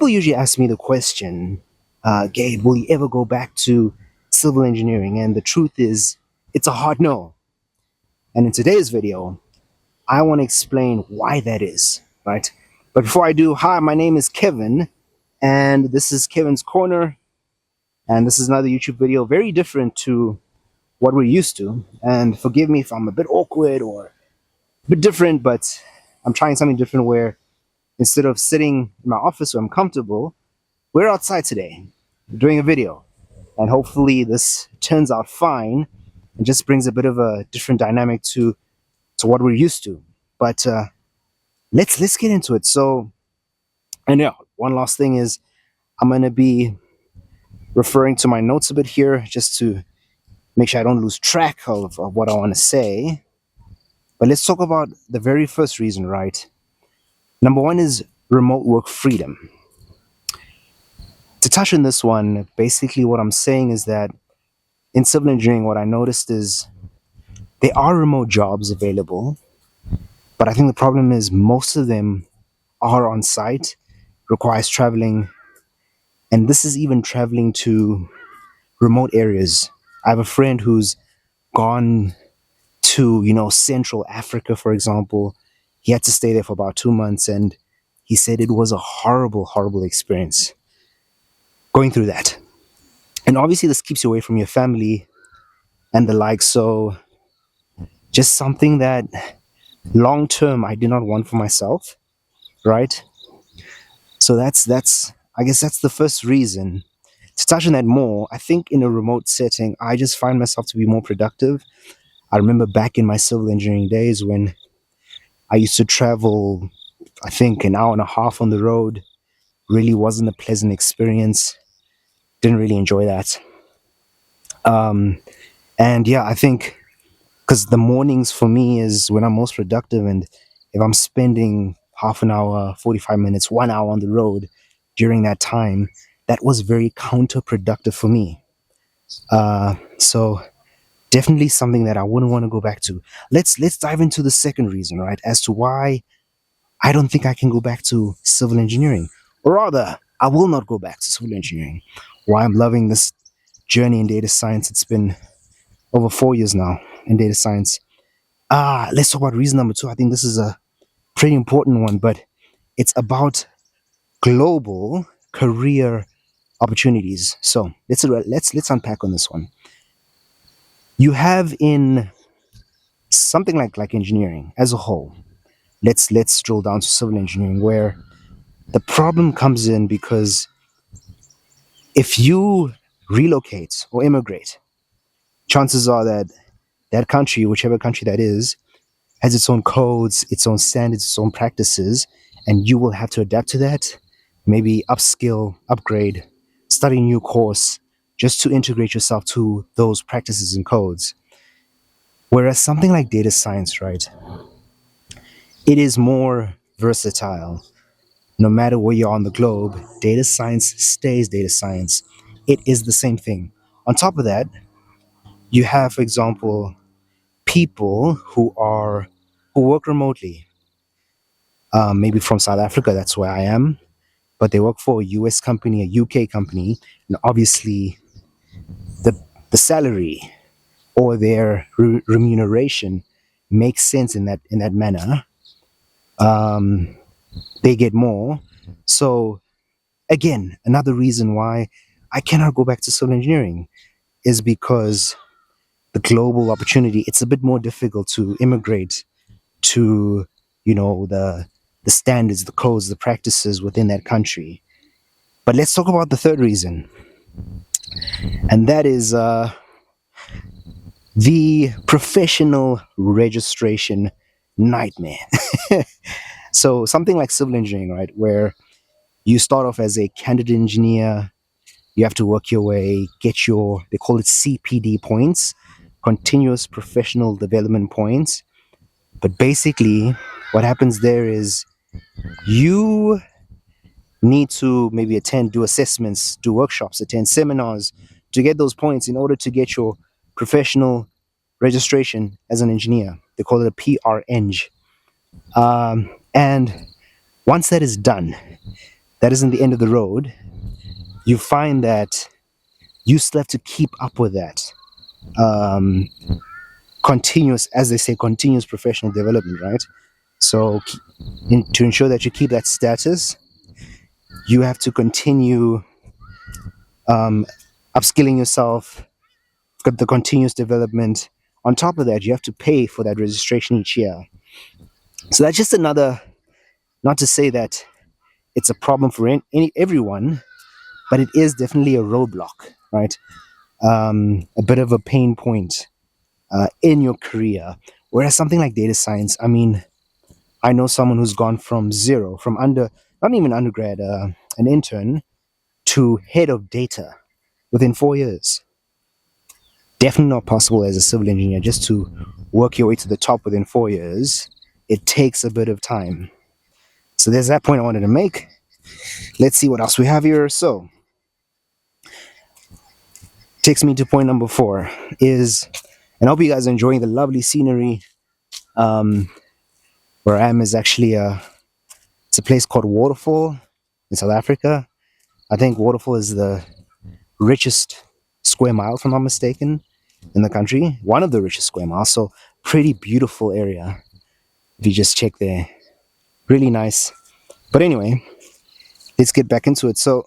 People usually ask me the question, Gabe, will you ever go back to civil engineering? And the truth is, it's a hard no. And in today's video, I want to explain why that is, right? But before I do, hi, my name is Kevin, and this is Kevins-Korner, and this is another YouTube video, very different to what we're used to. And forgive me if I'm a bit awkward or a bit different, but I'm trying something different where instead of sitting in my office where I'm comfortable, we're outside today doing a video. And hopefully this turns out fine and just brings a bit of a different dynamic to what we're used to. But let's get into it. So, and yeah, one last thing is I'm going to be referring to my notes a bit here just to make sure I don't lose track of what I want to say. But let's talk about the very first reason, right? Number one is remote work freedom. To touch on this one, basically what I'm saying is that in civil engineering, what I noticed is there are remote jobs available, but I think the problem is most of them are on site, requires traveling, and this is even traveling to remote areas. I have a friend who's gone to, Central Africa, for example. He had to stay there for about 2 months, and he said it was a horrible, horrible experience going through that. And obviously this keeps you away from your family and the like, so just something that long term I do not want for myself, right? So that's I guess that's the first reason. To touch on that more, I think in a remote setting I just find myself to be more productive. I remember back in my civil engineering days when I used to travel, I think, an hour and a half on the road. Really wasn't a pleasant experience. Didn't really enjoy that. And yeah, I think because the mornings for me is when I'm most productive, and if I'm spending half an hour, 45 minutes, 1 hour on the road during that time, that was very counterproductive for me. So definitely something that I wouldn't want to go back to. Let's dive into the second reason, right, as to why I don't think I can go back to civil engineering, or rather, I will not go back to civil engineering. Why I'm loving this journey in data science. It's been over 4 years now in data science. Let's talk about reason number two. I think this is a pretty important one, but it's about global career opportunities. So let's unpack on this one. You have in something like engineering as a whole. Let's drill down to civil engineering, where the problem comes in because if you relocate or immigrate, chances are that that country, whichever country that is, has its own codes, its own standards, its own practices, and you will have to adapt to that, maybe upskill, upgrade, study a new course, just to integrate yourself to those practices and codes. Whereas something like data science, right, it is more versatile. No matter where you're on the globe, data science stays data science. It is the same thing. On top of that, you have, for example, people who work remotely, maybe from South Africa, that's where I am, but they work for a US company, a UK company, and obviously the salary or their remuneration makes sense in that manner. They get more. So again, another reason why I cannot go back to civil engineering is because the global opportunity, it's a bit more difficult to immigrate to, the standards, the codes, the practices within that country. But let's talk about the third reason. And that is the professional registration nightmare. So something like civil engineering, right, where you start off as a candidate engineer, you have to work your way, get they call it CPD points, continuous professional development points. But basically, what happens there is you need to maybe do assessments, do workshops, attend seminars to get those points in order to get your professional registration as an engineer. They call it a PREng. And once that is done, that isn't the end of the road, you find that you still have to keep up with that. Um, Continuous, as they say, continuous professional development, right? So, to ensure that you keep that status, you have to continue um, upskilling yourself, got the continuous development. On top of that, you have to pay for that registration each year. So that's just another, not to say that it's a problem for everyone, but it is definitely a roadblock, right? A bit of a pain point in your career. Whereas something like data science, I mean, I know someone who's gone from zero, from not even undergrad, an intern, to head of data within 4 years. Definitely not possible as a civil engineer just to work your way to the top within 4 years. It takes a bit of time. So there's that point I wanted to make. Let's see what else we have here. So, takes me to point number 4 is, and I hope you guys are enjoying the lovely scenery. Where I am is actually it's a place called Waterfall in South Africa. I think Waterfall is the richest square mile, if I'm not mistaken, in the country. One of the richest square miles. So pretty beautiful area. If you just check there, really nice. But anyway, let's get back into it. So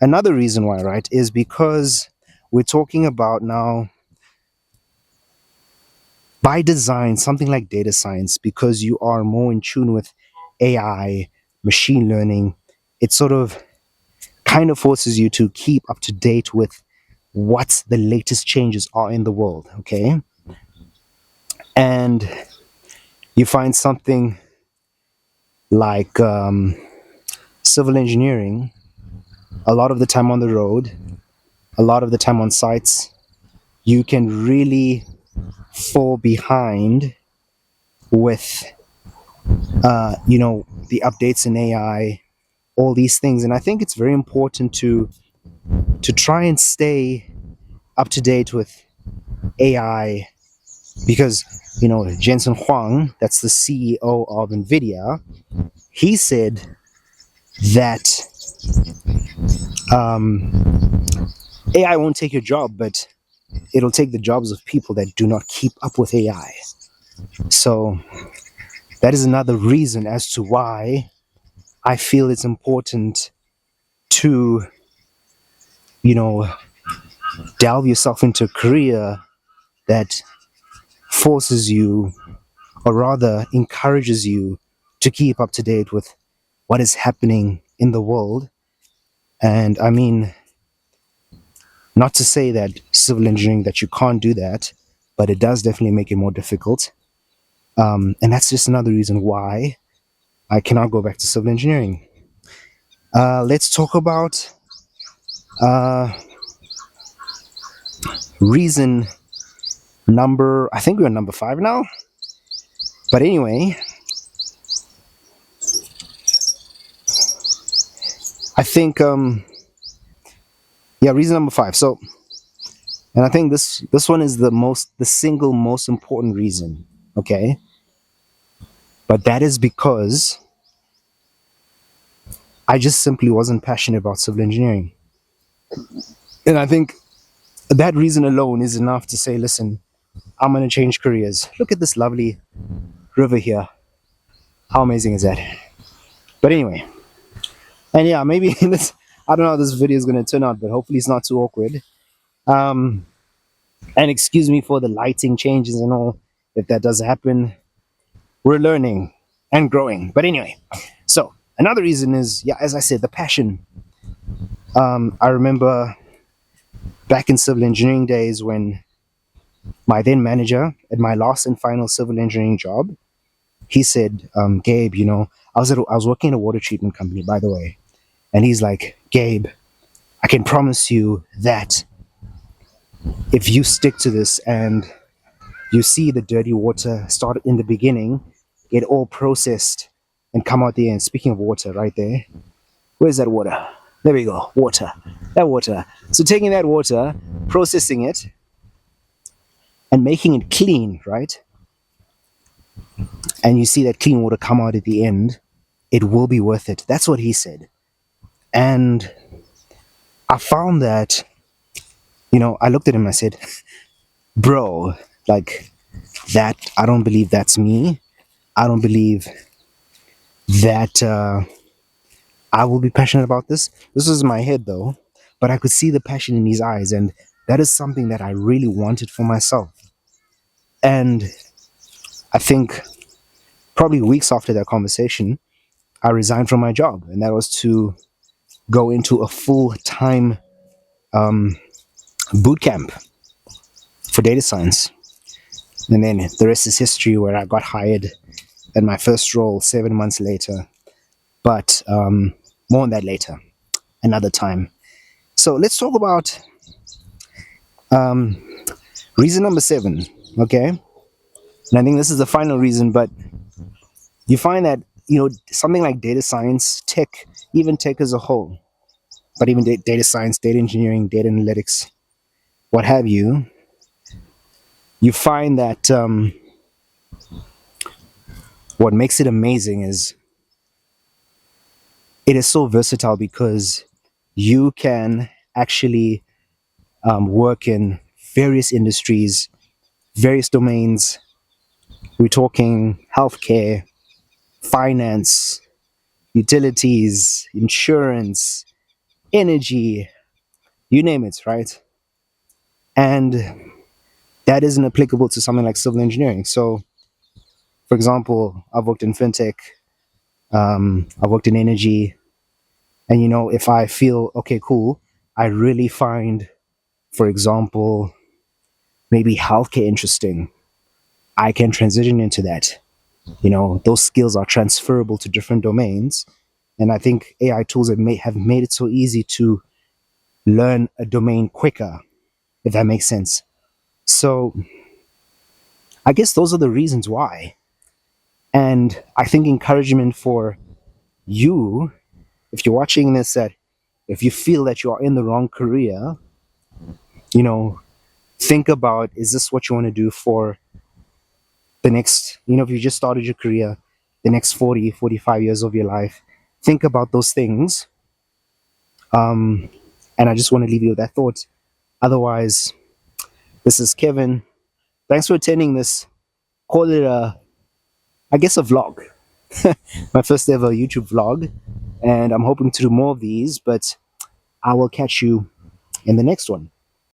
another reason why, right, is because we're talking about now, by design, something like data science, because you are more in tune with AI, machine learning, it sort of kind of forces you to keep up to date with what the latest changes are in the world, okay? And you find something like civil engineering, a lot of the time on the road, a lot of the time on sites, you can really fall behind with the updates in AI, all these things. And I think it's very important to try and stay up to date with AI, because Jensen Huang, that's the CEO of Nvidia, he said that AI won't take your job, but it'll take the jobs of people that do not keep up with AI. So that is another reason as to why I feel it's important to, delve yourself into a career that forces you, or rather encourages you, to keep up to date with what is happening in the world. And I mean, not to say that civil engineering, that you can't do that, but it does definitely make it more difficult. And that's just another reason why I cannot go back to civil engineering. Let's talk about reason I think we're on number 5 now. But anyway, I think, reason number 5. So, and I think this one is the single most important reason, okay? But that is because I just simply wasn't passionate about civil engineering. And I think that reason alone is enough to say, listen, I'm going to change careers. Look at this lovely river here. How amazing is that? But anyway, and yeah, maybe this, I don't know how this video is going to turn out, but hopefully it's not too awkward. And excuse me for the lighting changes and all, if that does happen. We're learning and growing. But anyway, so another reason is, as I said, the passion. I remember back in civil engineering days when my then manager at my last and final civil engineering job, he said, Gabe, I was working in a water treatment company, by the way. And he's like, Gabe, I can promise you that if you stick to this and you see the dirty water start in the beginning, get all processed and come out there. And speaking of water, right there, where's that water? There we go, water. That water. So taking that water, processing it, and making it clean, right? And you see that clean water come out at the end, it will be worth it. That's what he said. And I found that, I looked at him, I said, bro, like that, I don't believe that's me. I don't believe that I will be passionate about this. This was in my head though, but I could see the passion in his eyes, and that is something that I really wanted for myself. And I think probably weeks after that conversation, I resigned from my job, and that was to go into a full time boot camp for data science. And then the rest is history, where I got hired at my first role 7 months later. But more on that later, another time. So let's talk about reason number 7, okay? And I think this is the final reason, but you find that, something like data science, tech, even tech as a whole, but even data science, data engineering, data analytics, what have you, you find that what makes it amazing is it is so versatile, because you can actually work in various industries, various domains. We're talking healthcare, finance, utilities, insurance, energy, you name it, right? And that isn't applicable to something like civil engineering. So, for example, I've worked in fintech, I've worked in energy, and if I feel okay, cool, I really find, for example, maybe healthcare interesting, I can transition into that. Those skills are transferable to different domains, and I think AI tools have made it so easy to learn a domain quicker, if that makes sense. So I guess those are the reasons why. And I think encouragement for you, if you're watching this, that if you feel that you are in the wrong career, you know, think about, is this what you want to do for the next, if you just started your career, the next 40, 45 years of your life, think about those things. And I just want to leave you with that thought. Otherwise, this is Kevin. Thanks for attending this. Call it I guess a vlog. My first ever YouTube vlog. And I'm hoping to do more of these, but I will catch you in the next one.